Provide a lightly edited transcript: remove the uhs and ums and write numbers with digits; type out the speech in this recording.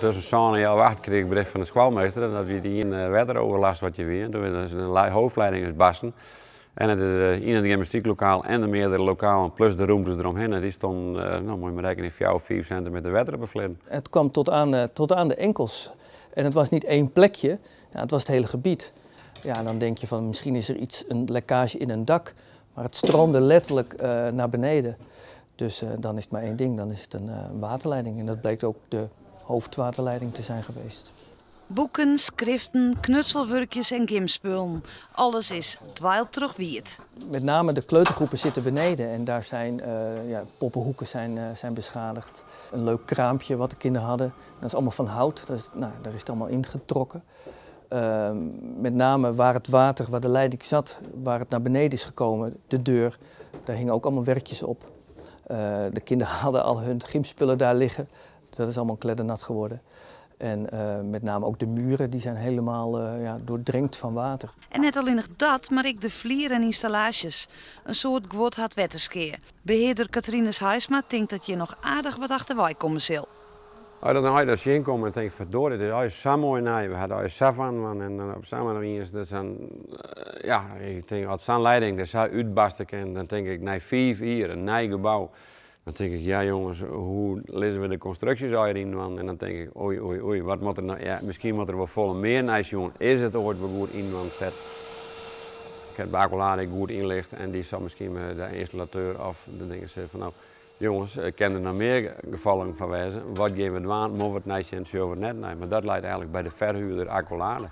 Tussen zo'n jaar wacht kreeg ik bericht van de schoolmeester dat we die in weteroverlast wat je weer. Toen is een hoofdleiding is barsten. En het is in het gymnastieklokaal en de meerdere lokalen plus de ruimtes eromheen. En die stond, nou moet je maar rekenen, 4 of 5 centimeter wetter bevleden. Het kwam tot aan de enkels. En het was niet één plekje, ja, het was het hele gebied. Ja, dan denk je van misschien is er een lekkage in een dak. Maar het stroomde letterlijk naar beneden. Dus dan is het maar één ding, dan is het een waterleiding. En dat bleek ook de hoofdwaterleiding te zijn geweest. Boeken, schriften, knutselwerkjes en gymspullen. Alles is dweild terug wierd. Met name de kleutergroepen zitten beneden en daar zijn poppenhoeken zijn beschadigd. Een leuk kraampje wat de kinderen hadden, dat is allemaal van hout, daar is het allemaal ingetrokken. Met name waar het water, waar de leiding zat, waar het naar beneden is gekomen, de deur, daar hingen ook allemaal werkjes op. De kinderen hadden al hun gymspullen daar liggen, dat is allemaal kleddernat geworden. En met name ook de muren, die zijn helemaal doordrenkt van water. En net alleen nog dat, maar ik de vlier en installaties. Een soort gwot had wetterskeer. Beheerder Katrines Huisma denkt dat je nog aardig wat achterwij komen zil. Als je dan als je inkomt en denkt, verdorie, dit is zo mooi naai. We hadden als Savan en op samen is dat zijn, ja, ik denk als zo'n leiding, dat zou uitbarsten en dan denk ik, na 5 jaar, een nieuw gebouw. Dan denk ik, ja jongens, hoe lezen we de constructies erin? En dan denk ik, oei, wat moet er nou? Ja, misschien moet er wel volle meer nice jongen. Is het ooit wel goed iemand zet? Ik heb Bacolade goed inlicht en die zal misschien met de installateur of de dingen zeggen van nou, jongens, ik ken er nog meer gevallen van wezen. Wat geven we het aan? Moeten we het nice en zullen we het net? Nee, maar dat leidt eigenlijk bij de verhuurder Aqualade.